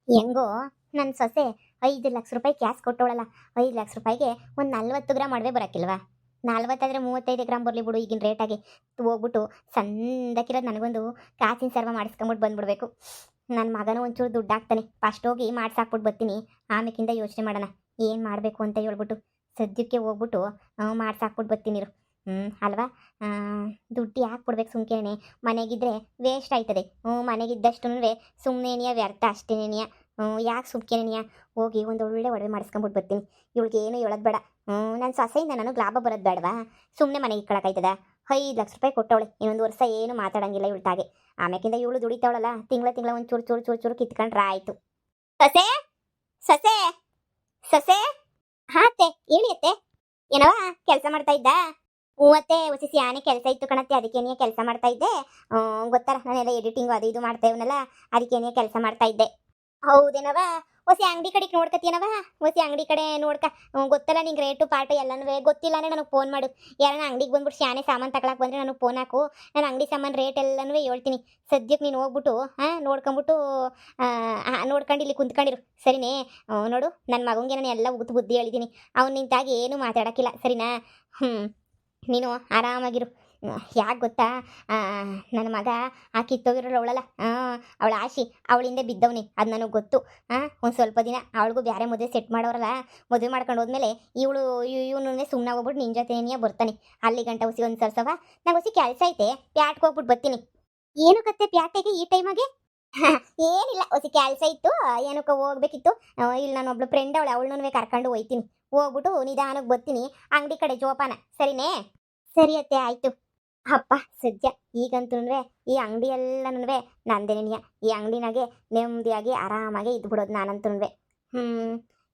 ಹೆಂಗೋ ನನ್ನ ಸೊಸೆ 5 ಲಕ್ಷ ರೂಪಾಯಿ ಕ್ಯಾಶ್ ಕೊಟ್ಟವಳಲ್ಲ. 5 ಲಕ್ಷ ರೂಪಾಯಿಗೆ ಒಂದು 40 ಗ್ರಾಮ್ ಒಡವೆ ಬರೋಕ್ಕಿಲ್ವಾ? 40 ಆದರೆ 35 ಗ್ರಾಮ್ ಬರಲಿ ಬಿಡು ಈಗಿನ ರೇಟಾಗಿ. ಹೋಗ್ಬಿಟ್ಟು ಸಂದಕ್ಕಿರೋದು ನನಗೊಂದು ಕಾಸಿನ ಸರ್ವ ಮಾಡಿಸ್ಕೊಂಬಿಟ್ಟು ಬಂದ್ಬಿಡ್ಬೇಕು. ನನ್ನ ಮಗನೂ ಒಂಚೂರು ದುಡ್ಡು ಹಾಕ್ತಾನೆ, ಫಸ್ಟ್ ಹೋಗಿ ಮಾಡ್ಸಾಕ್ಬಿಟ್ಟು ಬರ್ತೀನಿ. ಆಮೇಕಿಂದ ಯೋಚನೆ ಮಾಡೋಣ ಏನು ಮಾಡಬೇಕು ಅಂತ ಹೇಳ್ಬಿಟ್ಟು. ಸದ್ಯಕ್ಕೆ ಹೋಗ್ಬಿಟ್ಟು ಮಾಡ್ಸಾಕ್ಬಿಟ್ಟು ಬರ್ತೀನಿರು. ಅಲ್ವಾ? ದುಡ್ಡು ಯಾಕೆ ಕೊಡ್ಬೇಕು ಸುಮ್ಕೆನೆ? ಮನೆಗಿದ್ರೆ ವೇಸ್ಟ್ ಆಯ್ತದೆ. ಮನೆಗಿದ್ದಷ್ಟು ಸುಮ್ಮನೆನಿಯ ವ್ಯರ್ಥ ಅಷ್ಟೇನೆನಿಯ. ಯಾಕೆ ಸುಮ್ಕೆನೆನಿಯ? ಹೋಗಿ ಒಂದು ಒಳ್ಳೆ ಒಡವೆ ಮಾಡಿಸ್ಕೊಂಬಿಟ್ಟು ಬರ್ತೀನಿ. ಇವಳಿಗೆ ಏನು ಹೇಳೋದು ಬೇಡ. ನನ್ನ ಸೊಸೆಯಿಂದ ನನಗೆ ಲಾಭ ಬರೋದು ಬೇಡವಾ? ಸುಮ್ಮನೆ ಮನೆಗೆ ಇಟ್ಕೊಳಕಾಯ್ತದ? 5 ಲಕ್ಷ ರೂಪಾಯಿ ಕೊಟ್ಟವಳೆ, ಇನ್ನೊಂದು ವರ್ಷ ಏನು ಮಾತಾಡಂಗಿಲ್ಲ ಇವಳ್ತಾಗೆ. ಆಮೇಕಿಂದ ಇವಳು ದುಡಿತಾವಳಲ್ಲ, ತಿಂಗಳ ಒಂದು ಚೂರು ಚೂರು ಚೂರು ಚೂರು ಕಿತ್ಕೊಂಡ್ರೆ ಆಯಿತು. ಸೊಸೆ, ಸೊಸೆ, ಸೊಸೆ. ಹಾ ಅತ್ತೆ, ಹೇಳಿ ಅತ್ತೆ. ಏನವ ಕೆಲಸ ಮಾಡ್ತಾ ಇದ್ದ? ಮೂವತ್ತೆ ಹೊಸಿ ಆನೆ ಕೆಲಸ ಇತ್ತು ಕಣತ್ತೆ, ಅದಕ್ಕೇನೇ ಕೆಲಸ ಮಾಡ್ತಾ ಇದ್ದೆ. ಗೊತ್ತಲ್ಲ ನಾನೆಲ್ಲ ಎಡಿಟಿಂಗು ಅದು ಇದು ಮಾಡ್ತಾ ಇವನಲ್ಲ, ಅದಕ್ಕೇನೇ ಕೆಲಸ ಮಾಡ್ತಾ ಇದ್ದೆ. ಹೌದೇನವ? ಹೊಸಿ ಅಂಗಡಿ ಕಡೆಗೆ ನೋಡ್ಕತೀನವ. ಹೊಸಿ ಅಂಗಡಿ ಕಡೆ ನೋಡ್ಕ. ಗೊತ್ತಲ್ಲ ನಿಂಗೆ ರೇಟು ಪಾಟು ಎಲ್ಲನೂ ಗೊತ್ತಿಲ್ಲ ಅಂದರೆ ನನಗೆ ಫೋನ್ ಮಾಡು. ಯಾರನ್ನ ಅಂಗಡಿಗೆ ಬಂದ್ಬಿಟ್ಟು ಶಾನೆ ಸಾಮಾನು ತಗೊಳಕ್ಕೆ ಬಂದರೆ ನನಗೆ ಫೋನ್ ಹಾಕು. ನಾನು ಅಂಗಡಿ ಸಾಮಾನು ರೇಟ್ ಎಲ್ಲನೂ ಹೇಳ್ತೀನಿ. ಸದ್ಯಕ್ಕೆ ನೀನು ಹೋಗ್ಬಿಟ್ಟು ನೋಡ್ಕೊಂಬಿಟ್ಟು ನೋಡ್ಕೊಂಡು ಇಲ್ಲಿ ಕುಂತ್ಕೊಂಡಿರು ಸರಿನೇ? ನೋಡು, ನನ್ನ ಮಗಂಗೆ ನಾನು ಎಲ್ಲ ಉತ್ತು ಬುದ್ಧಿ ಹೇಳಿದ್ದೀನಿ. ಅವ್ನು ನಿಂತಾಗಿ ಏನು ಮಾತಾಡೋಕ್ಕಿಲ್ಲ ಸರಿನಾ? ನೀನು ಆರಾಮಾಗಿರು. ಯಾಕೆ ಗೊತ್ತಾ? ನನ್ನ ಮಗ ಆ ಕಿತ್ತೋಗಿರೋಳು ಅವಳಲ್ಲ, ಅವಳ ಆಶಿ ಅವಳಿಂದ ಬಿದ್ದವನಿ, ಅದು ನನಗೆ ಗೊತ್ತು. ಒಂದು ಸ್ವಲ್ಪ ದಿನ ಅವಳಿಗೂ ಬೇರೆ ಮದುವೆ ಸೆಟ್ ಮಾಡೋರಲ್ಲ, ಮದುವೆ ಮಾಡ್ಕೊಂಡು ಹೋದ್ಮೇಲೆ ಇವನು ಸುಮ್ಮನೆ ಹೋಗ್ಬಿಟ್ಟು ನಿನ್ನ ಜೊತೆನೇ ಬರ್ತಾನೆ. ಅಲ್ಲಿ ಗಂಟ ಹುಸಿ ಒಂದು ಸರ್ಸವ ನಂಗೆ ಹುಸಿ ಕೆಲಸ ಐತೆ, ಪ್ಯಾಟ್ಗೆ ಹೋಗ್ಬಿಟ್ಟು ಬರ್ತೀನಿ. ಏನು ಕತ್ತೆ ಪ್ಯಾಟೆಗೆ ಈ ಟೈಮಾಗೆ? ಏನಿಲ್ಲ, ಹೊಸಿ ಕೆಲಸ ಇತ್ತು, ಏನಕ್ಕೆ ಹೋಗ್ಬೇಕಿತ್ತು. ಇಲ್ಲಿ ನಾನು ಒಬ್ಳು ಫ್ರೆಂಡ್ ಅವಳನ್ನೂ ಕರ್ಕೊಂಡು ಹೋಯ್ತೀನಿ. ಹೋಗ್ಬಿಟ್ಟು ನಿಧಾನಕ್ಕೆ ಬರ್ತೀನಿ ಅಂಗಡಿ ಕಡೆ ಜೋಪಾನ, ಸರಿನೇ? ಸರಿ ಅತ್ತೆ, ಆಯಿತು. ಅಪ್ಪ ಸದ್ಯ ಈಗಂತೂ ಈ ಅಂಗಡಿ ಎಲ್ಲನೂ ನಂದೇನಿಯ. ಈ ಅಂಗಡಿನಾಗೆ ನೆಮ್ಮದಿಯಾಗಿ ಆರಾಮಾಗಿ ಇದ್ಬಿಡೋದು ನಾನಂತೂ.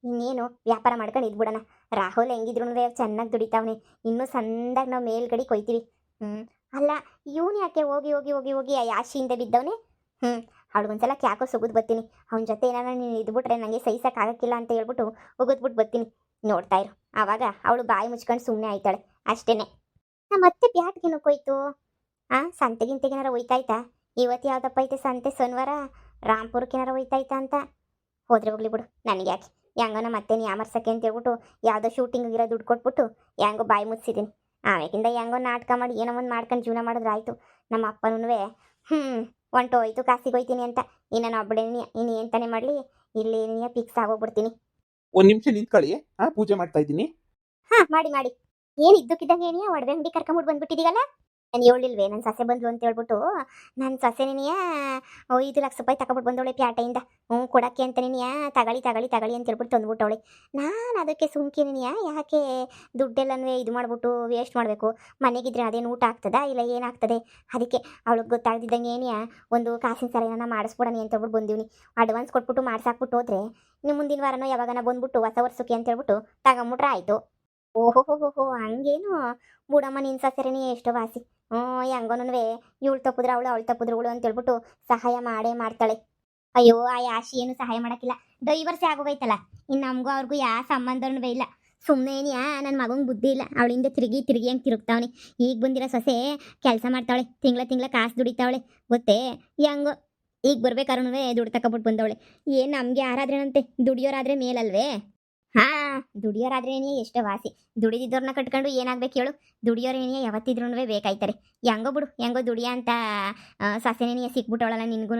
ಇನ್ನೇನು ವ್ಯಾಪಾರ ಮಾಡ್ಕೊಂಡು ಇದ್ಬಿಡೋಣ. ರಾಹುಲ್ ಹೆಂಗಿದ್ರು ಚೆನ್ನಾಗಿ ದುಡಿತಾವನೆ, ಇನ್ನೂ ಸಂದಾಗ ನಾವು ಮೇಲ್ಗಡೆ ಕೊಯ್ತೀವಿ. ಅಲ್ಲ, ಇವನು ಯಾಕೆ ಹೋಗಿ ಹೋಗಿ ಹೋಗಿ ಹೋಗಿ ಆ ಯಾಶಿಯಿಂದ ಬಿದ್ದವನೇ? ಅವಳಿಗೊಂದ್ಸಲ ಕ್ಯಾಕೋ ಸುಗಿದು ಬರ್ತೀನಿ. ಅವನ ಜೊತೆ ಏನಾರ ನೀನು ಇದ್ಬಿಟ್ರೆ ನನಗೆ ಸಹಿಸೋಕ್ಕಾಗಕ್ಕಿಲ್ಲ ಅಂತ ಹೇಳ್ಬಿಟ್ಟು ಒಗದ್ಬಿಟ್ಟು ಬರ್ತೀನಿ. ನೋಡ್ತಾ ಇರು, ಆವಾಗ ಅವಳು ಬಾಯಿ ಮುಚ್ಕೊಂಡು ಸುಮ್ಮನೆ ಆಯ್ತಾಳೆ ಅಷ್ಟೇನೆ. ಮತ್ತೆ ಬ್ಯಾಟ್ಗೇನು ಕೊಯ್ತು? ಸಂತೆಗಿಂತೆಗೇನಾರ ಹೋಯ್ತಾಯ್ತಾ? ಇವತ್ತು ಯಾವುದಪ್ಪ ಐತೆ ಸಂತೆ? ಶನಿವಾರ ರಾಂಪುರಕ್ಕೇನಾರ ಹೋಯ್ತಾಯ್ತಾ ಅಂತ? ಹೋದ್ರೆ ಹೋಗ್ಲಿ ಬಿಡು, ನನಗೆ ಯಾಕೆ? ಹೆಂಗನ ಮತ್ತೆ ಯಾಮರ್ಸಕ್ಕೆ ಅಂತ ಹೇಳ್ಬಿಟ್ಟು ಯಾವುದೋ ಶೂಟಿಂಗಿಗಿರೋ ದುಡ್ಡು ಕೊಟ್ಬಿಟ್ಟು ಹೆಂಗೋ ಬಾಯಿ ಮುಚ್ಚಿದ್ದೀನಿ. ಆಮೇಕಿಂದ ಹೆಂಗೋ ನಾಟಕ ಮಾಡಿ ಏನೋ ಒಂದು ಮಾಡ್ಕೊಂಡು ಜೀವನ ಮಾಡಿದ್ರೆ ಆಯಿತು. ನಮ್ಮ ಅಪ್ಪನೂ ಹೊಂಟೋಯ್ತು ಕಾಸಿಗೆ ಹೋಯ್ತೀನಿ ಅಂತ. ಇನ್ನು ನಾನು ಒಬ್ಬಳೇನಿ, ಇನ್ನು ಏನು ತಾನೇ ಮಾಡಲಿ, ಇಲ್ಲಿ ಫಿಕ್ಸ್ ಆಗೋಗ್ಬಿಡ್ತೀನಿ. ಒಂದು ನಿಮಿಷ ನಿಂತ್ಕೊಳ್ಳಿ, ಪೂಜೆ ಮಾಡ್ತಾ ಇದ್ದೀನಿ. ಮಾಡಿ ಮಾಡಿ. ಏನು ಇದ್ದಕ್ಕಿದ್ದಂಗೆ ಏನಿಯ ಒಡವೆ ಅಂಗಡಿ ಕರ್ಕೊಂಬಿಟ್ಟು ಬಂದ್ಬಿಟ್ಟಿದ್ದೀಗಲ್ಲ? ನಾನು ಹೇಳಿಲ್ವೇ ನನ್ನ ಸೊಸೆ ಬಂದ್ಲು ಅಂತ ಹೇಳ್ಬಿಟ್ಟು? ನನ್ನ ಸೊಸೆನೇನಿಯ 5 ಲಕ್ಷ ರೂಪಾಯಿ ತಗೊಬಿಟ್ಟು ಬಂದವಳೆ ಪ್ಯಾಟೆಯಿಂದ. ಕೊಡೋಕ್ಕೆ ಅಂತ ನೀನಿಯ ತಗೊಳ್ಳಿ ತಗೊಳ್ಳಿ ತಗೊಳ್ಳಿ ಅಂತ ಹೇಳ್ಬಿಟ್ಟು ತಂದ್ಬಿಟ್ಟವಳೆ. ನಾನು ಅದಕ್ಕೆ ಸುಮ್ಕಿನಿಯ, ಯಾಕೆ ದುಡ್ಡೆಲ್ಲನೂ ಇದು ಮಾಡ್ಬಿಟ್ಟು ವೇಸ್ಟ್ ಮಾಡಬೇಕು? ಮನೆಗಿದ್ರೆ ಅದೇನು ಊಟ ಆಗ್ತದಾ ಇಲ್ಲ ಏನಾಗ್ತದೆ? ಅದಕ್ಕೆ ಅವಳಿಗೆ ಗೊತ್ತಾಗ್ದಿದ್ದಂಗೆ ಏನಿಯ ಒಂದು ಕಾಸಿನ ಸರ ಏನಾರ ಮಾಡಿಸ್ಬಿಡೋಣ ಅಂತ ಹೇಳ್ಬಿಟ್ಟು ಬಂದೀವಿ. ಅಡ್ವಾನ್ಸ್ ಕೊಟ್ಬಿಟ್ಟು ಮಾಡ್ಸಾಕ್ಬಿಟ್ಟು ಹೋದ್ರೆ ನೀವು ಮುಂದಿನ ವಾರನೋ ಯಾವಾಗನ ಬಂದ್ಬಿಟ್ಟು ಹೊಸ ವರ್ಷಕ್ಕೆ ಅಂತ ಹೇಳ್ಬಿಟ್ಟು ತಗೊಂಬಿಟ್ರೆ ಆಯಿತು. ಓಹೋ ಹಂಗೇನು? ಬುಡಮ್ಮ ನಿನ್ನ ಸಸರೇನೇ ಎಷ್ಟು ವಾಸಿ. ಹೆಂಗೋನೂ ಇವಳು ತಪ್ಪಿದ್ರೆ ಅವಳು ತಪ್ಪಿದ್ರೆ ಅವಳು ಅಂತ ಹೇಳ್ಬಿಟ್ಟು ಸಹಾಯ ಮಾಡೇ ಮಾಡ್ತಾಳೆ. ಅಯ್ಯೋ ಆ ಯಾಶಿ ಏನು ಸಹಾಯ ಮಾಡೋಕ್ಕಿಲ್ಲ, ಡೈವರ್ಸೇ ಆಗೋಗೈತಲ್ಲ. ಇನ್ನು ನಮಗೂ ಅವ್ರಿಗೂ ಯಾವ ಸಂಬಂಧನೂ ಇಲ್ಲ. ಸುಮ್ಮನೆ ಏನಿಯಾ ನನ್ನ ಮಗಂಗೆ ಬುದ್ಧಿ ಇಲ್ಲ, ಅವಳಿಂದ ತಿರುಗಿ ತಿರುಗಿ ಹಂಗೆ ತಿರುಗ್ತಾವನೆ. ಈಗ ಬಂದಿರೋ ಸೊಸೆ ಕೆಲಸ ಮಾಡ್ತಾವಳೆ, ತಿಂಗಳ ಕಾಸು ದುಡಿತಾವಳೆ ಗೊತ್ತೇ? ಹೆಂಗೋ ಈಗ ಬರ್ಬೇಕಾದ್ರೂ ದುಡ್ಡು ತಗೊಬಿಟ್ಟು ಬಂದವಳೆ. ಏನು ನಮಗೆ ಯಾರಾದ್ರೇನಂತೆ, ದುಡಿಯೋರಾದ್ರೆ ಮೇಲಲ್ವೇ? ದುಡಿಯೋರಾದ್ರೇನೇ ಎಷ್ಟೋ ವಾಸಿ. ದುಡಿದಿದ್ದವ್ರನ್ನ ಕಟ್ಕೊಂಡು ಏನಾಗ್ಬೇಕು ಹೇಳು? ದುಡಿಯೋರೇನೇ ಯಾವತ್ತಿದ್ರೂ ಬೇಕಾಯ್ತಾರೆ. ಹೆಂಗೋ ಬಿಡು, ಹೆಂಗೋ ದುಡಿಯ ಅಂತ ಸೊಸೆನೇ ಸಿಕ್ಬಿಟ್ಟವಳಲ್ಲ ನಿನ್ಗೂ.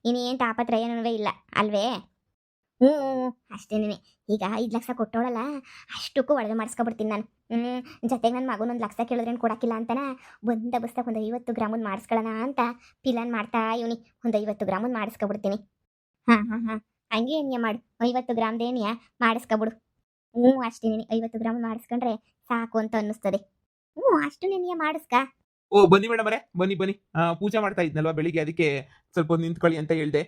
ಇನ್ನೇನು ತಾಪತ್ರಯನೂ ಇಲ್ಲ ಅಲ್ವೇ? ಅಷ್ಟೇನೇ. ಈಗ 5 ಲಕ್ಷ ಕೊಟ್ಟವಳಲ್ಲ, ಅಷ್ಟಕ್ಕೂ ಒಡವೆ ಮಾಡಿಸ್ಕೊಬಿಡ್ತೀನಿ ನಾನು. ಜೊತೆಗೆ ನನ್ನ ಮಗನ 1 ಲಕ್ಷ ಕೇಳಿದ್ರೇನು ಕೊಡೋಕ್ಕಿಲ್ಲ ಅಂತನ ಬಂದಬಸ್ತಾಗ ಒಂದು 50 ಗ್ರಾಮದ್ದು ಮಾಡಿಸ್ಕೊಳ್ಳೋಣ ಅಂತ ಪ್ಲಾನ್ ಮಾಡ್ತಾ ಇವನಿ. ಒಂದು 50 ಗ್ರಾಮದ್ದು ಮಾಡಿಸ್ಕೊಬಿಡ್ತೀನಿ. ಹಂಗೆ ಏನ್ಯ ಮಾಡು, 50 ಗ್ರಾಮ್ದೇನಿಯ ಮಾಡಿಸ್ಕೊಬಿಡು. ಅಷ್ಟೇನೇ, 50 ಗ್ರಾಮ್ ಮಾಡಿಸ್ಕೊಂಡ್ರೆ ಸಾಕು ಅಂತ ಅನ್ನಿಸ್ತದೆ. ಅಷ್ಟು ನೆನೆಯ ಮಾಡಿಸ್ಕ. ಓ ಬನ್ನಿ ಮೇಡಮ್ ಅವರೇ, ಬನ್ನಿ ಬನ್ನಿ. ಪೂಜೆ ಮಾಡ್ತಾ ಇದ್ನಲ್ವಾ ಬೆಳಿಗ್ಗೆ, ಅದಕ್ಕೆ ಸ್ವಲ್ಪ ಹೊತ್ತು ನಿಂತ್ಕೊಳ್ಳಿ ಅಂತ ಹೇಳ್ದೆ.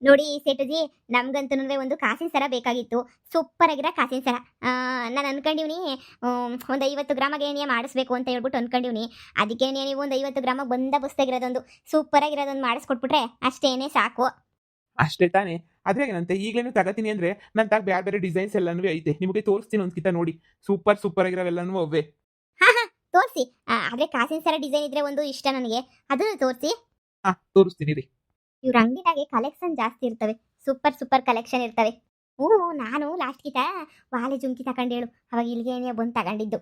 ನೋಡಿ ಸೇಟುಜಿ, ನಮ್ಗಂತೂ ಒಂದು ಕಾಸಿನ ಸರ ಬೇಕಾಗಿತ್ತು, ಸೂಪರ್ ಆಗಿರೋ ಕಾಸಿನ ಸರ. ನಾನು ಅನ್ಕೊಂಡಿವ್ನಿ ಒಂದು 50 ಗ್ರಾಮಾಗೆ ಏನಿಯ ಮಾಡಿಸ್ಬೇಕು ಅಂತ ಹೇಳ್ಬಿಟ್ಟು ಅನ್ಕೊಂಡಿವ್ನಿ. ಅದಕ್ಕೆ ನೀವು ಒಂದು 50 ಗ್ರಾಮಾಗ ಬಂದಬಸ್ತಾಗಿರೋದೊಂದು ಸೂಪರ್ ಆಗಿರೋದೊಂದು ಮಾಡಿಸ್ಕೊಟ್ಬಿಟ್ರೆ ಅಷ್ಟೇನೆ ಸಾಕು. ಅಷ್ಟೇ ತಾನೇ? ಆದ್ರೆ ಏನಂತೆ, ಈಗಲೇನು ತಗತೀನಿ ಅಂದ್ರೆ ನನ್ನ ತಾಗ ಬೇರೆ ಬೇರೆ ಡಿಸೈನ್ಸ್ ಎಲ್ಲನೂ ಐತೆ, ನಿಮಗೆ ತೋರಿಸ್ತೀನಿ ಒಂದ್ಕಿತ ನೋಡಿ. ಸೂಪರ್ ಆಗಿರೋವೆಲ್ಲನೂ ಅವೇ. ತೋರಿಸಿ. ಆದ್ರೆ ಕಾಸಿನ ಸರ ಡಿಸೈನ್ ಇದ್ರೆ ಒಂದು ಇಷ್ಟ ನನಗೆ, ಅದನ್ನು ತೋರಿಸಿ. ತೋರಿಸ್ತೀನಿ ರೀ. ಇವ್ರ ಅಂಗಡಿನಾಗೆ ಕಲೆಕ್ಷನ್ ಜಾಸ್ತಿ ಇರ್ತವೆ, ಸೂಪರ್ ಸೂಪರ್ ಕಲೆಕ್ಷನ್ ಇರ್ತವೆ. ಹ್ಞೂ, ನಾನು ಲಾಸ್ಟ್ ಗೀತ ವಾಲೆ ಜುಮ್ಕಿ ತಗೊಂಡು ಹೇಳು, ಅವಾಗ ಇಲ್ಲಿಗೆ ಬಂದು ತಗೊಂಡಿದ್ದು.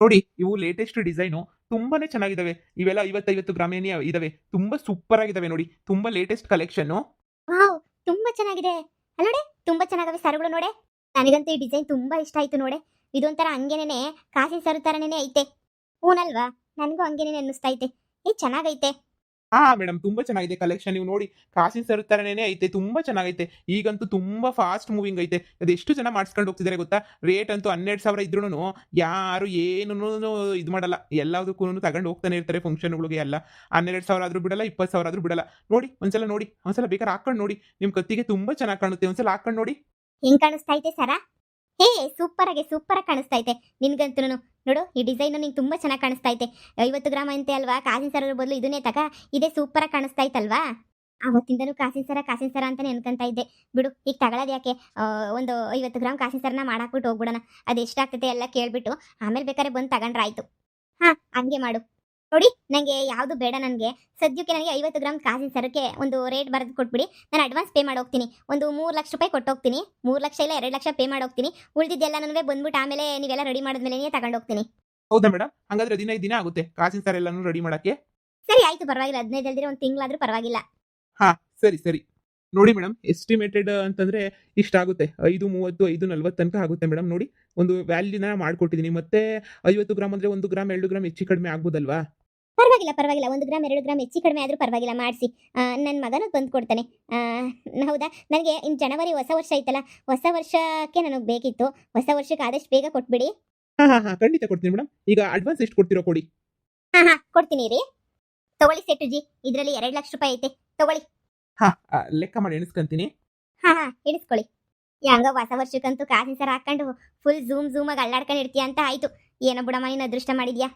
ನೋಡಿ ಇವು ಲೇಟೆಸ್ಟ್ ಡಿಸೈನು ತುಂಬಾನೇ ಚೆನ್ನಾಗಿದಾವೆ. ಇವೆಲ್ಲ 50-50 ಗ್ರಾಮೇನೇ ಇದಾವೆ. ತುಂಬಾ ಸೂಪರ್ ಆಗಿದಾವೆ ನೋಡಿ. ತುಂಬಾ ಲೇಟೆಸ್ಟ್ ಕಲೆಕ್ಷನ್. ವಾವ್, ತುಂಬಾ ಚೆನ್ನಾಗಿದೆ ಅಲ್ಲೋಡೆ, ತುಂಬಾ ಚೆನ್ನಾಗವೆ ಸರಗಳು ನೋಡೆ. ನನಗಂತೂ ಈ ಡಿಸೈನ್ ತುಂಬಾ ಇಷ್ಟ ಆಯ್ತು ನೋಡೆ. ಇದೊಂಥರ ಹಂಗೇನೆ ಕಾಸಿನ ಸರು ತರನೇ ಐತೆ. ಹೂನಲ್ವಾ, ನನಗೂ ಹಂಗೇನೆ ಅನ್ನಿಸ್ತೈತೆ. ಚೆನ್ನಾಗೈತೆ. ಹಾ ಮೇಡಮ್, ತುಂಬಾ ಚೆನ್ನಾಗಿದೆ ಕಲೆಕ್ಷನ್. ನೀವು ನೋಡಿ ಕಾಸಿನ ಸರ್ ತರನೇ ಐತೆ. ತುಂಬಾ ಚೆನ್ನಾಗೈತೆ. ಈಗಂತೂ ತುಂಬಾ ಫಾಸ್ಟ್ ಮೂವಿಂಗ್ ಐತೆ. ಅದೆಷ್ಟು ಜನ ಮಾಡಿಸ್ಕೊಂಡು ಹೋಗ್ತಿದ್ದಾರೆ ಗೊತ್ತಾ. ರೇಟ್ ಅಂತೂ 12,000 ಇದ್ರೂ ಯಾರು ಏನೂ ಇದು ಮಾಡಲ್ಲ. ಎಲ್ಲದಕ್ಕೂ ತಗೊಂಡು ಹೋಗ್ತಾನೆ ಇರ್ತಾರೆ ಫಂಕ್ಷನ್ಗಳಿಗೆ ಎಲ್ಲ. 12,000 ಆದ್ರೂ ಬಿಡಲ್ಲ, 20,000 ಆದ್ರೂ ಬಿಡಲ್ಲ. ನೋಡಿ ಒಂದ್ಸಲ ಬೇಕಾದ್ರೆ ಹಾಕೊಂಡು ನೋಡಿ. ನಿಮ್ ಕತ್ತಿಗೆ ತುಂಬಾ ಚೆನ್ನಾಗಿ ಕಾಣುತ್ತೆ. ಒಂದ್ಸಲ ಹಾಕೊಂಡು ನೋಡಿ. ಹೆಂಗ್ ಕಾಣಿಸ್ತೈತೆ ಸರ? ಹೇ, ಸೂಪರ್ ಆಗಿ ಕಾಣಿಸ್ತೈತೆ. ನಿನ್ಗಂತೂ ನೋಡು, ಈ ಡಿಸೈನ್ ನಿಂಗೆ ತುಂಬಾ ಚೆನ್ನಾಗಿ ಕಾಣಿಸ್ತೈತೆ. 50 ಗ್ರಾಮ್ ಅಂತೆ ಅಲ್ವಾ, ಕಾಸಿನ ಸರ ಬದಲು ಇದನ್ನೇ ತಗ. ಇದೇ ಸೂಪರ್ ಆಗಿ ಕಾಣಿಸ್ತೈತಲ್ವಾ. ಅವತ್ತಿಂದನೂ ಕಾಸಿನ ಸರ ಅಂತಾನೆ ಅನ್ಕೊಂತ ಇದ್ದೆ. ಬಿಡು, ಈಗ ತಗೊಳ್ಳೋದು ಯಾಕೆ, ಒಂದು 50 ಗ್ರಾಮ್ ಕಾಸಿನ ಸರನ ಮಾಡಾಕ್ಬಿಟ್ಟು ಹೋಗ್ಬಿಡೋಣ. ಅದು ಎಷ್ಟಾಗ್ತೈತೆ ಎಲ್ಲ ಕೇಳ್ಬಿಟ್ಟು ಆಮೇಲೆ ಬೇಕಾದ್ರೆ ಬಂದು ತಗೊಂಡ್ರೆ ಆಯ್ತು. ಹಾ, ಹಂಗೆ ಮಾಡು. ನೋಡಿ, ನನಗೆ ಯಾವುದು ಬೇಡ. ನನಗೆ ಸದ್ಯಕ್ಕೆ ನನಗೆ 50 ಗ್ರಾಮ್ ಕಾಸಿನ ಸರಕ್ಕೆ ಒಂದು ರೇಟ್ ಬರೆದು ಕೊಟ್ಬಿಡಿ. ನಾನು ಅಡ್ವಾನ್ಸ್ ಪೇ ಮಾಡೋಗ್ತೀನಿ. ಒಂದು 3 ಲಕ್ಷ ರೂಪಾಯಿ ಕೊಟ್ಟೋಗ್ತೀನಿ. 3 ಲಕ್ಷ ಇಲ್ಲ 2 ಲಕ್ಷ ಪೇ ಮಾಡೋಗ್ತೀನಿ. ಉಳಿದಿದ್ದೆಲ್ಲ ನನಗೆ ಬಂದ್ಬಿಟ್ಟು ಆಮೇಲೆ ನೀವೆಲ್ಲ ರೆಡಿ ಮಾಡಿದ್ಮೇಲೆ ತಗೊಂಡೋಗ್ತೀನಿ. ಹೌದಾ ಮೇಡಮ್? ಹಂಗಾದ್ರೆ 15 ದಿನ ಆಗುತ್ತೆ ಕಾಸಿನ ಸರ್ ಎಲ್ಲಾನು ರೆಡಿ ಮಾಡಕ್ಕೆ. ಸರಿ ಆಯ್ತು, ಪರವಾಗಿಲ್ಲ. 15 ಅಲ್ದಿರ ಒಂದು ತಿಂಗಳಾದ್ರೂ ಪರವಾಗಿಲ್ಲ. ಹಾ, ಸರಿ. ನೋಡಿ ಮೇಡಮ್, ಎಸ್ಟಿಮೇಟೆಡ್ ಅಂತಂದ್ರೆ ಇಷ್ಟಾಗುತ್ತೆ. 5:30, 5:40 ತನಕ ಆಗುತ್ತೆ ಮೇಡಮ್. ನೋಡಿ, ಒಂದು ವ್ಯಾಲ್ಯೂನ ಮಾಡ್ಕೊಟ್ಟಿದ್ದೀನಿ. ಮತ್ತೆ 50 ಗ್ರಾಮ್ ಅಂದ್ರೆ 1 ಗ್ರಾಮ್ 2 ಗ್ರಾಮ್ ಹೆಚ್ಚು ಕಡಿಮೆ ಆಗ್ಬೋದಲ್ವಾ? ಪರವಾಗಿಲ್ಲ. 1 ಗ್ರಾಮ್ 2 ಗ್ರಾಮ್ ಹೆಚ್ಚು ಕಡಿಮೆ ಆದರೂ ಪರವಾಗಿಲ್ಲ, ಮಾಡಿಸಿ. ನನ್ನ ಮಗನೂ ಬಂದು ಕೊಡ್ತಾನೆ. ಹೌದಾ, ನನಗೆ ಇನ್ನು ಜನವರಿ ಹೊಸ ವರ್ಷ ಐತಲ್ಲ, ಹೊಸ ವರ್ಷಕ್ಕೆ ನನಗೆ ಬೇಕಿತ್ತು. ಹೊಸ ವರ್ಷಕ್ಕೆ ಆದಷ್ಟು ಬೇಗ ಕೊಟ್ಬಿಡಿ. ಹಾ, ಖಂಡಿತ ಕೊಡ್ತೀನಿ ಮೇಡಮ್. ಈಗ ಅಡ್ವಾನ್ಸ್ ಎಷ್ಟು ಕೊಡ್ತೀರೋ ಕೊಡಿ. ಹಾ, ಕೊಡ್ತೀನಿ ರೀ. ತಗೊಳ್ಳಿ ಸೆಟುಜಿ, ಇದರಲ್ಲಿ 2 ಲಕ್ಷ ರೂಪಾಯಿ ಐತೆ. ತಗೊಳ್ಳಿ. ಹಾ, ಲೆಕ್ಕ ಮಾಡಿ ಎಣಿಸ್ಕೊಂತೀನಿ. ಹಾ, ಇಳಿಸ್ಕೊಳ್ಳಿ. ಹೆಂಗ ಹೊಸ ವರ್ಷಕ್ಕಂತೂ ಕಾಸಿನ ಸರ ಹಾಕೊಂಡು ಫುಲ್ ಝೂಮ್ ಆಗಿ ಅಳ್ಳಾಡ್ಕೊಂಡು ಇರ್ತೀಯ ಅಂತ ಆಯ್ತು. ಏನೋ ಬಿಡಮ್ಮ, ನೀನು ಅದೃಷ್ಟ ಮಾಡಿದ್ಯಾ.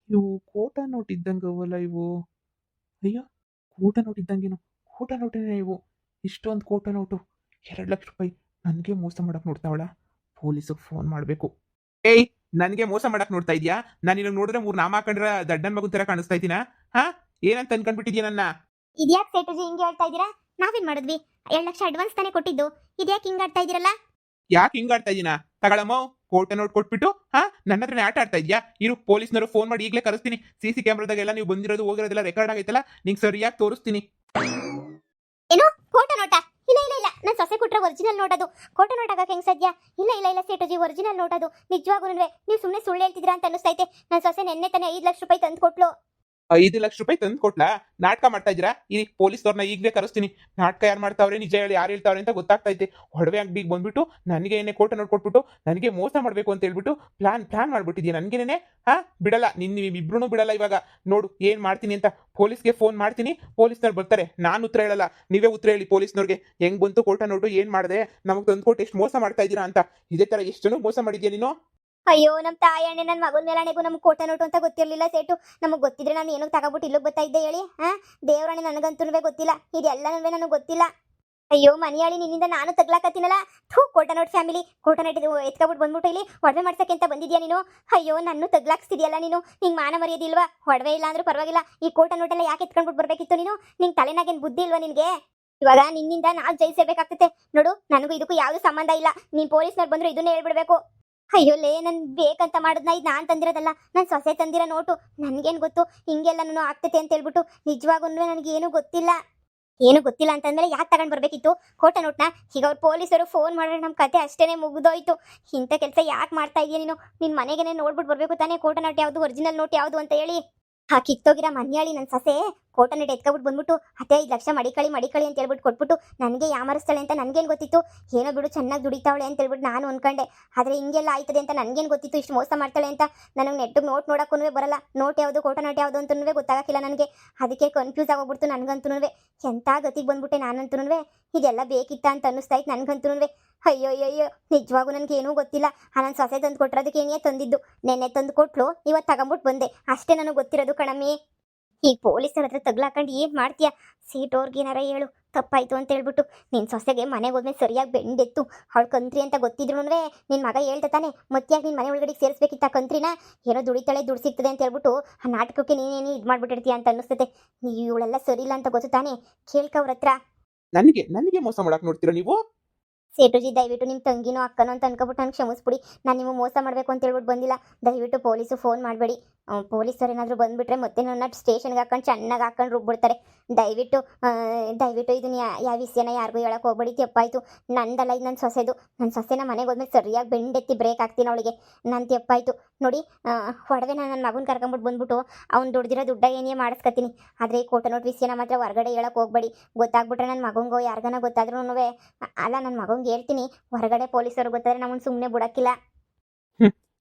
ಇವು ಕೋಟಾ ನೋಟ್ ಇದ್ದಂಗೆ ಅವಲ್ಲ ಇವು. ಅಯ್ಯೋ, ಕೋಟಾ ನೋಟ್ ಇದ್ದಂಗೇನು. ಕೋಟಾ ನೋಟೇನೆ ಇವು. ಇಷ್ಟೊಂದು ಕೋಟಾ ನೋಟು 2 ಲಕ್ಷ ರೂಪಾಯಿ. ನನಗೆ ಮೋಸ ಮಾಡಕ್ ನೋಡ್ತಾವಳ. ಪೊಲೀಸಿಗೆ ಫೋನ್ ಮಾಡಬೇಕು. ಏಯ್, ನನಗೆ ಮೋಸ ಮಾಡಕ್ ನೋಡ್ತಾ ಇದೀಯಾ? ನಾನು ನಿನಗೆ ನೋಡಿದ್ರೆ 3 ನಾಮ ಹಾಕೊಂಡ್ರೆ ದಡ್ಡನ್ ಮಗನ್ ತರ ಕಾಣಿಸ್ತಾ ಇದ್ದೀನಾ? ಹಾ, ಏನಂತ ಅನ್ಕೊಂಡ್ಬಿಟ್ಟಿದ್ಯಾ ನನ್ನ? ಇದ್ಯಾಕೆ ಸೆಟುಜಿ ಹಿಂಗೆ ಹೇಳ್ತಾ ಇದ್ದೀರಾ? ನಾವೇನ್ ಮಾಡಿದ್ವಿ? 2 ಲಕ್ಷ ಅಡ್ವಾನ್ಸ್ ತಾನೇ ಕೊಟ್ಟಿದ್ದು. ಇದ್ಯಾಕೆ ಹಿಂಗೆ ಆಡ್ತಾ ಇದ್ದೀರಲ್ಲ? ಯಾಕೆ ಹಿಂಗ್ ಆಡ್ತಾ ಇದೀನಾ? ತಗೊಳಮ್ಮ, ಕೋಟಾ ನೋಟ್ ಕೊಟ್ಬಿಟ್ಟು ನನ್ನ ಹತ್ರನೇ ಆಟ ಆಡ್ತಾ ಇದ್ಯಾ? ಇರು, ಪೊಲೀಸ್ನವರು ಫೋನ್ ಮಾಡಿ ಈಗಲೇ ಕರೆಸ್ತೀನಿ. CC ಕ್ಯಾಮ್ರಾದಾಗೆಲ್ಲ ನೀವು ಬಂದಿರೋದು ಹೋಗಿರೋದೆಲ್ಲ ರೆಕಾರ್ಡ್ ಆಗೈತಲ್ಲ, ನಿಂಗೆ ಸರಿಯಾಗಿ ತೋರಿಸ್ತೀನಿ. ಏನು, ಕೋಟ ನೋಟ? ಇಲ್ಲ, ನನ್ನ ಸೊಸೆ ಕೊಟ್ರೆ ಒರಿಜಿನಲ್ ನೋಟದು. ಕೋಟ ನೋಟ್ ಆಗಕ್ಕೆ ಹೆಂಗ್ ಸಾಧ್ಯ? ಇಲ್ಲ ಸೇಟುಜಿ, ಒರಿಜಿನಲ್ ನೋಟದು. ನಿಜವಾಗೂ ನೀವು ಸುಮ್ಮನೆ ಸುಳ್ಳು ಹೇಳ್ತಿದ್ದೀರಾ ಅಂತ ಅನಿಸ್ತೈತೆ. ನನ್ನ ಸೊಸೆ ನೆನ್ನೆ ತಾನೇ 5 ಲಕ್ಷ ರೂಪಾಯಿ ತಂದು ಕೊಟ್ಲು. 5 ಲಕ್ಷ ರೂಪಾಯಿ ತಂದು ಕೊಟ್ಲಾ? ನಾಟಕ ಮಾಡ್ತಾ ಇದ್ದೀರಾ? ಈ ಪೊಲೀಸ್ನವ್ರನ್ನ ಈಗಲೇ ಕರೆಸ್ತೀನಿ. ನಾಟಕ ಯಾರು ಮಾಡ್ತಾವ್ರೆ, ನಿಜ ಹೇಳಿ ಯಾರು ಹೇಳ್ತಾವ್ರೆ ಅಂತ ಗೊತ್ತಾಗ್ತೈತೆ. ಒಡವೆ ಅಂಗಡಿಗೆ ಬಂದ್ಬಿಟ್ಟು ನನಗೆ ಏನೇ ಕೋಟ ನೋಟ್ ಕೊಟ್ಬಿಟ್ಟು ನನಗೆ ಮೋಸ ಮಾಡಬೇಕು ಅಂತ ಹೇಳ್ಬಿಟ್ಟು ಪ್ಲಾನ್ ಮಾಡ್ಬಿಟ್ಟಿದ್ಯಾ ನನಗೇನೆ. ಬಿಡಲ್ಲ, ನೀವಿಬ್ರು ಬಿಡಲ್ಲ. ಇವಾಗ ನೋಡು ಏನು ಮಾಡ್ತೀನಿ ಅಂತ. ಪೊಲೀಸ್ಗೆ ಫೋನ್ ಮಾಡ್ತೀನಿ, ಪೊಲೀಸ್ನವ್ರು ಬರ್ತಾರೆ. ನಾನು ಉತ್ತರ ಹೇಳಲ್ಲ, ನೀವೇ ಉತ್ತರ ಹೇಳಿ ಪೊಲೀಸ್ನವ್ರಿಗೆ. ಹೆಂಗ್ ಬಂತು ಕೋಟ ನೋಟು, ಏನು ಮಾಡಿದೆ, ನಮಗೆ ತಂದು ಕೊಟ್ಟು ಎಷ್ಟು ಮೋಸ ಮಾಡ್ತಾ ಇದ್ದೀರಾ ಅಂತ. ಇದೇ ಥರ ಎಷ್ಟು ಜನ ಮೋಸ ಮಾಡಿದ್ಯಾ ನೀನು? ಅಯ್ಯೋ, ನಮ್ಮ ತಾಯಣ್ಣೆ ನನ್ನ ಮಗನ ಮೇಲಾಣೆಗೂ ನಮ್ಗೆ ಕೋಟ ನೋಟು ಅಂತ ಗೊತ್ತಿರಲಿಲ್ಲ ಸೇಟು. ನಮಗೆ ಗೊತ್ತಿದ್ರೆ ನಾನು ಏನೋ ತಗೋಬಿಟ್ಟು ಇಲ್ಲಿಗೆ ಬರ್ತಾ ಇದ್ದೆ ಹೇಳಿ. ದೇವರಾಣೆ, ನನಗಂತೂ ಗೊತ್ತಿಲ್ಲ. ಇದೆಲ್ಲನೂ ನನಗೆ ಗೊತ್ತಿಲ್ಲ. ಅಯ್ಯೋ ಮನಿಯಾಳಿ, ನಿನ್ನಿಂದ ನಾನು ತಗ್ಲಾಕತ್ತೀನಲ್ಲ. ಕೋಟ ನೋಟ್ ಫ್ಯಾಮಿಲಿ, ಕೋಟ ನೋಟ್ ಎತ್ಕೊಬಿಟ್ಟು ಬಂದ್ಬಿಟ್ಟು ಇಲ್ಲಿ ಒಡವೆ ಮಾಡ್ಸಕ್ಕೆ ಅಂತ ಬಂದಿದ್ಯಾ ನೀನು? ಅಯ್ಯೋ, ನನ್ನ ತಗ್ಲಾಕ್ಸ್ತಿದ್ಯಲ್ಲ ನೀನು. ನಿಂಗೆ ಮಾನ ಮರ್ಯಾದಿಲ್ವಾ? ಒಡವೆ ಇಲ್ಲ ಅಂದ್ರೂ ಪರವಾಗಿಲ್ಲ, ಈ ಕೋಟ ನೋಟೆಲ್ಲ ಯಾಕೆ ಎತ್ಕೊಂಡ್ಬಿಟ್ಟು ಬರ್ಬೇಕಿತ್ತು ನೀನು? ನಿಂಗೆ ತಲೆನಾಗೇನು ಬುದ್ಧಿ ಇಲ್ವಾ ನಿನಗೆ? ಇವಾಗ ನಿನ್ನಿಂದ ನಾವು ಜೈ ಸೇರ್ಬೇಕಾಗ್ತೈತೆ ನೋಡು. ನನಗೂ ಇದಕ್ಕೂ ಯಾವುದು ಸಂಬಂಧ ಇಲ್ಲ. ನೀನು ಪೊಲೀಸ್ನವ್ರು ಬಂದ್ರು ಇದನ್ನೇ ಹೇಳ್ಬಿಡ್ಬೇಕು. ಅಯ್ಯೋ ಲೇ, ನನ್ ಬೇಕಂತ ಮಾಡಿದ್ನ, ಇದು ನಾನು ತಂದಿರೋದಲ್ಲ, ನನ್ನ ಸೊಸೆ ತಂದಿರೋ ನೋಟು. ನನಗೇನು ಗೊತ್ತು ಹಿಂಗೆಲ್ಲ ನಾನು ಆಗ್ತೈತೆ ಅಂತ ಹೇಳ್ಬಿಟ್ಟು. ನಿಜವಾಗೂ ನನಗೇನು ಗೊತ್ತಿಲ್ಲ. ಏನು ಗೊತ್ತಿಲ್ಲ ಅಂತಂದ್ರೆ ಯಾಕೆ ತಗೊಂಡು ಬರ್ಬೇಕಿತ್ತು ಕೋಟ ನೋಟ್ನ? ಈಗ ಅವ್ರು ಪೊಲೀಸರು ಫೋನ್ ಮಾಡಿದ್ರೆ ನಮ್ಮ ಕತೆ ಅಷ್ಟೇನೆ ಮುಗಿದೋಯ್ತು. ಇಂಥ ಕೆಲಸ ಯಾಕೆ ಮಾಡ್ತಾ ಇದೀಯ ನೀನು? ನಿನ್ನ ಮನೆಗೇನೆ ನೋಡ್ಬಿಟ್ಟು ಬರ್ಬೇಕು ತಾನೇ ಕೋಟ ನೋಟ್ ಯಾವುದು, ಒರಿಜಿನಲ್ ನೋಟ್ ಯಾವುದು ಅಂತ ಹೇಳಿ. ಆ ಕಿತ್ತೋಗಿರೋ ಮನ್ಯಾಳಿ ನನ್ನ ಸೊಸೆ ಕೋಟ ನೋಟ್ ಎತ್ಕೊಬಿಟ್ಟು ಬಂದ್ಬಿಟ್ಟು ಅತ್ತೆ 5 ಲಕ್ಷ ಮಡಿಕಳಿ ಅಂತ ಹೇಳ್ಬಿಟ್ಟು ಕೊಟ್ಬಿಟ್ಟು ನನಗೆ ಯಾಮರಿಸ್ತಾಳೆ ಅಂತ ನನಗೇನು ಗೊತ್ತಿತ್ತು? ಏನೋ ಬಿಡು, ಚೆನ್ನಾಗಿ ದುಡಿತಾವಳೆ ಅಂತ ಹೇಳ್ಬಿಟ್ಟು ನಾನು ಅನ್ಕೊಂಡೆ. ಆದರೆ ಹಿಂಗೆಲ್ಲ ಆಯ್ತದೆ ಅಂತ ನನಗೇನು ಗೊತ್ತಿತ್ತು ಇಷ್ಟು ಮೋಸ ಮಾಡ್ತಾಳೆ ಅಂತ? ನನಗೆ ನೆಟ್ಟಿಗೆ ನೋಟ್ ನೋಡೋಕ್ಕೂ ಬರಲ್ಲ. ನೋಟ್ ಯಾವುದು, ಕೋಟ ನೋಟ್ ಯಾವುದು ಅಂತನೂ ಗೊತ್ತಾಗಕ್ಕಿಲ್ಲ ನನಗೆ. ಅದಕ್ಕೆ ಕನ್ಫ್ಯೂಸ್ ಆಗೋಗ್ಬಿಡ್ತು ನನಗಂತೂ. ಎಂಥ ಗತಿಗೆ ಬಂದ್ಬಿಟ್ಟೆ ನಾನಂತೂ. ಇದೆಲ್ಲ ಬೇಕಿತ್ತ ಅಂತ ಅನ್ನಿಸ್ತಾಯ್ತು ನನಗಂತೂ. ಅಯ್ಯೋ, ನಿಜವಾಗೂ ನನಗೇನೂ ಗೊತ್ತಿಲ್ಲ. ನನ್ನ ಸೊಸೆ ತಂದು ಕೊಟ್ಟಿರೋದಕ್ಕೆ ಏನೇ ತಂದಿದ್ದು. ನೆನ್ನೆ ತಂದು ಕೊಟ್ಲು, ಇವತ್ತು ತಗೊಂಬಿಟ್ಟು ಬಂದೆ ಅಷ್ಟೇ ನನಗೆ ಗೊತ್ತಿರೋದು ಕಣಮ್ಮಿ. ಈಗ ಪೊಲೀಸರ ಹತ್ರ ತಗ್ಲಾಕೊಂಡು ಏನು ಮಾಡ್ತೀಯಾ? ಸೀಟೋರ್ಗೆ ಏನಾರ ಹೇಳು ತಪ್ಪಾಯ್ತು ಅಂತ ಹೇಳ್ಬಿಟ್ಟು. ನಿನ್ನ ಸೊಸೆಗೆ ಮನೆಗೆ ಹೋದ್ಮೇಲೆ ಸರಿಯಾಗಿ ಬೆಂಡೆತ್ತು. ಅವಳು ಕಂತ್ರಿ ಅಂತ ಗೊತ್ತಿದ್ರು ನಿನ್ನ ಮಗ ಹೇಳ್ತಾ ತಾನೆ, ಮತ್ತ್ಯಾಕೆ ನಿನ್ನ ಮನೆ ಒಳಗಡೆ ಸೇರಿಸ್ಬೇಕಿತ್ತ ಕಂತ್ರಿನ? ಏನೋ ದುಡಿತಾಳೆ, ದುಡ್ಡು ಸಿಗ್ತದೆ ಅಂತ ಹೇಳ್ಬಿಟ್ಟು ಆ ನಾಟಕಕ್ಕೆ ನೀನೇನು ಇದು ಮಾಡ್ಬಿಟ್ಟಿರ್ತೀಯ ಅಂತ ಅನ್ನಿಸ್ತತೆ. ನೀವು ಇವಳೆಲ್ಲ ಸರಿ ಇಲ್ಲ ಅಂತ ಗೊತ್ತು ತಾನೆ, ಕೇಳ್ಕವ್ರ ಹತ್ರ. ನನಗೆ ನನಗೆ ಮೋಸ ಮಾಡಕ್ ನೋಡ್ತೀರಾ ನೀವು? ಸೇಟುಜಿ ದಯವಿಟ್ಟು ನಿಮ್ಮ ತಂಗಿನೋ ಅಕ್ಕನೋ ಅಂತ ಅನ್ಕೊಬಿಟ್ಟು ನನಗೆ ಕ್ಷಮಿಸ್ಬಿಡಿ. ನಾನು ನಿಮಗೆ ಮೋಸ ಮಾಡಬೇಕು ಅಂತ ಹೇಳ್ಬಿಟ್ಟು ಬಂದಿಲ್ಲ. ದಯವಿಟ್ಟು ಪೊಲೀಸು ಫೋನ್ ಮಾಡಬೇಡಿ. ಪೊಲೀಸರು ಏನಾದರೂ ಬಂದುಬಿಟ್ರೆ ಮತ್ತೆ ನನ್ನ ಸ್ಟೇಷನ್ಗೆ ಹಾಕೊಂಡು ಚೆನ್ನಾಗಿ ಹಾಕೊಂಡು ರುಬ್ಬಿಡ್ತಾರೆ. ದಯವಿಟ್ಟು ದಯವಿಟ್ಟು ಇದನ್ನ ಯಾವ ವಿಷಯನ ಯಾರಿಗೂ ಹೇಳಕ್ಕೆ ಹೋಗ್ಬೇಡಿ. ತಪ್ಪಾಯಿತು ನಂದಲ್ಲ, ಇದು ನನ್ನ ಸೊಸೆದು. ನನ್ನ ಸೊಸೆನ ಮನೆಗೆ ಹೋದ್ಮೇಲೆ ಸರಿಯಾಗಿ ಬೆಂಡೆತ್ತಿ ಬ್ರೇಕ್ ಹಾಕ್ತೀನಿ ಅವಳಿಗೆ. ನನ್ನ ತಪ್ಪಾಯಿತು ನೋಡಿ. ಒಡವೆ ನಾನು ನನ್ನ ಮಗನ ಕರ್ಕೊಂಬಿಟ್ಟು ಬಂದ್ಬಿಟ್ಟು ಅವ್ನು ದುಡ್ದಿರೋ ದುಡ್ಡ ಏನೇ ಮಾಡಿಸ್ಕೊತೀನಿ. ಆದರೆ ಈ ಕೋಟ ನೋಟ್ ವಿಷಯನ ಮಾತ್ರ ಹೊರಗಡೆ ಹೇಳಕ್ಕೆ ಹೋಗ್ಬೇಡಿ. ಗೊತ್ತಾಗ್ಬಿಟ್ರೆ ನನ್ನ ಮಗಂಗೋ ಯಾರಿಗಾನ ಗೊತ್ತಾದ್ರೂ ಅಲ್ಲ, ನನ್ನ ಮಗಂಗೆ ಹೇಳ್ತೀನಿ. ಹೊರಗಡೆ ಪೊಲೀಸರು ಗೊತ್ತಾದ್ರೆ ನಮ್ಮನ್ನು ಸುಮ್ಮನೆ ಬಿಡೋಕ್ಕಿಲ್ಲ.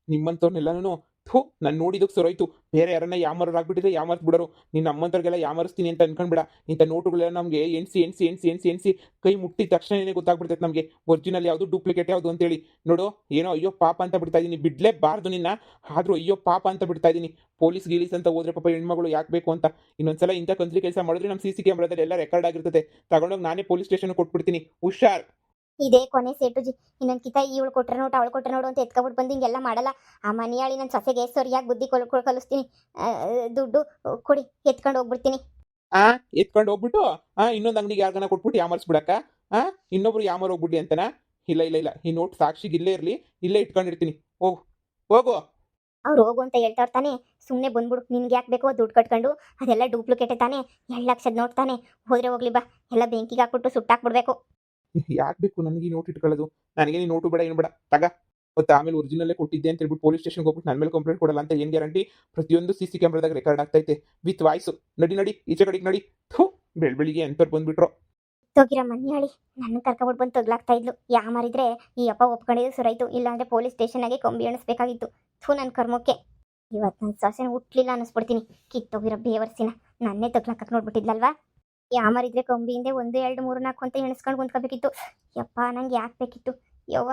ನಿಮ್ಮಂಥವ್ರನ್ನೆಲ್ಲನೂ ಥೂ ನಾನು ನೋಡಿದಕ್ಕೆ ಸರೋಯ್ತು. ಬೇರೆ ಯಾರನ್ನ ಯಾಮಾರಾಗ್ಬಿಟ್ಟಿದ್ರೆ ಯಾಮಾರ್ಸ್ ಬಿಡೋರು. ನೀನು ನಮ್ಮಂಥವ್ರಿಗೆಲ್ಲ ಯಾಮಾರಿಸ್ತೀನಿ ಅಂತ ಅನ್ಕೊಂಡ್ಬಿಡ. ಇಂಥ ನೋಟುಗಳೆಲ್ಲ ನಮಗೆ ಎಣಿಸಿ ಕೈ ಮುಟ್ಟಿದ ತಕ್ಷಣನೇ ಗೊತ್ತಾಗ್ಬಿಡ್ತೈತೆ ನಮಗೆ ಒರಿಜಿನಲ್ ಯಾವುದು ಡೂಪ್ಲಿಕೇಟ್ ಯಾವುದು ಅಂತೇಳಿ. ನೋಡು, ಏನೋ ಅಯ್ಯೋ ಪಾಪ ಅಂತ ಬಿಡ್ತಾ ಇದ್ದೀನಿ, ಬಿಡಲೇಬಾರ್ದು ನಿನ್ನ. ಆದರೂ ಅಯ್ಯೋ ಪಾಪ ಅಂತ ಬಿಡ್ತಾ ಇದ್ದೀನಿ. ಪೊಲೀಸ್ ಗೀಲೀಸ್ ಅಂತ ಹೋದ್ರೆ ಪಾಪ ಹೆಣ್ಮಗಳು ಯಾಕೆ ಬೇಕು ಅಂತ. ಇನ್ನೊಂದ್ಸಲ ಇಂಥ ಕಂತ್ರಿ ಕೆಲಸ ಮಾಡಿದ್ರೆ ನಮ್ಮ CC ಕ್ಯಾಮ್ರಾದಲ್ಲಿ ಎಲ್ಲ ರೆಕಾರ್ಡ್ ಆಗಿರ್ತದೆ. ತಗೊಂಡೋಗಿ ನಾನೇ ಪೊಲೀಸ್ ಸ್ಟೇಷನ್ ಕೊಟ್ಬಿಡ್ತೀನಿ. ಹುಷಾರ್. ಇದೇ ಕೊನೆ ಸೇಟುಜಿ. ಇನ್ನೊಂದು ಕಿತ ಇವಳು ಕೊಟ್ರೆ ನೋಡು ಅವಳು ಕೊಟ್ರೆ ನೋಡು ಅಂತ ಎತ್ಕೊಬಿಟ್ಟು ಬಂದು ಹಿಂಗೆಲ್ಲ ಮಾಡಲ್ಲ. ಆ ಮನೆಯಾಳಿ ನನ್ನ ಸೊಸೆಗೆ ಸರಿಯಾಗಿ ಬುದ್ಧಿ ಕಲಿಸ್ತೀನಿ. ದುಡ್ಡು ಕೊಡಿ, ಎತ್ಕೊಂಡು ಹೋಗ್ಬಿಡ್ತೀನಿ. ಎತ್ಕೊಂಡು ಹೋಗ್ಬಿಟ್ಟು ಇನ್ನೊಂದು ಅಂಗಡಿಗೆ ಯಾರಿಗಾನ ಕೊಟ್ಬಿಟ್ಟು ಯಾಮರ್ಸ್ಬಿಡಕ್ಕ. ಇನ್ನೊಬ್ರು ಯಾಮರ್ ಹೋಗ್ಬಿಡ್ಲಿ ಅಂತನಾ? ಇಲ್ಲ, ಈ ನೋಟ್ ಸಾಕ್ಷಿಗೆ ಇಲ್ಲೇ ಇರಲಿ, ಇಲ್ಲೇ ಇಟ್ಕೊಂಡಿರ್ತೀನಿ. ಹೋಗು. ಅವ್ರು ಹೋಗು ಅಂತ ಹೇಳ್ತಾವ್ರು ತಾನೇ, ಸುಮ್ಮನೆ ಬಂದ್ಬಿಡು. ನಿನ್ಗೆ ಯಾಕೆ ಬೇಕೋ ದುಡ್ಡು ಕಟ್ಕೊಂಡು, ಅದೆಲ್ಲ ಡೂಪ್ಲಿಕೇಟೇ ತಾನೇ, 2 ಲಕ್ಷದ ನೋಟ್ ತಾನೇ. ಹೋದ್ರೆ ಹೋಗ್ಲಿ ಬಾ, ಎಲ್ಲ ಬೆಂಕಿಗೆ ಹಾಕ್ಬಿಟ್ಟು ಸುಟ್ಟಾಕ್ಬಿಡ್ಬೇಕು. ಯಾಕೆ ಬೇಕು ನನಗೆ ಈ ನೋಟ್ ಇಟ್ಕೊಳ್ಳೋದು? ನನಗೆ ನೀ ನೋಟು ಬೇಡ, ಏನು ಬೇಡ, ತಗ. ಮತ್ತೆ ಆಮೇಲೆ ಒರಿಜಿನಲ್ಲೇ ಕೊಟ್ಟಿದ್ದೆ ಅಂತ ಹೇಳ್ಬಿಟ್ಟು ಪೊಲೀಸ್ ಸ್ಟೇಷನ್ಗೆ ಹೋಗ್ಬಿಟ್ಟು ನನ್ನ ಮೇಲೆ ಕಂಪ್ಲೇಂಟ್ ಕೊಡಲ್ಲ ಅಂತ ಏನು ಗ್ಯಾರಂಟಿ? ಪ್ರತಿಯೊಂದು CC ಕ್ಯಾಮ್ರಾದಾಗ ರೆಕಾರ್ಡ್ ಆಗ್ತೈತೆ ವಿತ್ ವಾಯ್ಸು. ನಡಿ ಈಚೆ ಕಡೆಗೆ ನಡಿ. ಥೂ, ಬೆಳಿಗ್ಗೆ ಎಂಥವ್ರು ಬಂದ್ಬಿಟ್ರು. ತೋಗಿರ ಮನ್ಯಾಳಿ ನನ್ನ ಕರ್ಕೊಬಿಟ್ಟು ಬಂದು ತೊಗ್ಲಾಗ್ತಾ ಇದ್ಲು. ಮಾರಿದ್ರೆ ಈ ಅಪ್ಪ ಒಪ್ಕೊಂಡಿದ್ದು ಸರಾಯ್ತು, ಇಲ್ಲಾಂದ್ರೆ ಪೊಲೀಸ್ ಸ್ಟೇಷನಾಗೆ ಕೊಂಬಿ ಎಣಿಸ್ಬೇಕಾಗಿತ್ತು. ಥೂ, ನನ್ನ ಕರ್ಮಕ್ಕೆ ಇವತ್ತು ನನ್ನ ಸೊಸೆನ ಹುಟ್ಲಿಲ್ಲ ಅನ್ನಿಸ್ಬಿಡ್ತೀನಿ. ಕಿತ್ತೋಗಿರೋ ಬೇವರ್ಸಿನ ನನ್ನೇ ತೊಗ್ಲಾಕಕ್ಕೆ ನೋಡ್ಬಿಟ್ಟಿದ್ಲಲ್ವಾ? ಮಾರಿದ್ರೆ ಕೊಂಬಿಯಿಂದ 1 2 3 4 ಅಂತ ಎಣಿಸ್ಕೊಂಡು ಕುಂತ್ಕೋಬೇಕಿತ್ತು. ಯಪ್ಪ, ನಂಗೆ ಯಾಕೆ ಬೇಕಿತ್ತು ಯವ್ವ.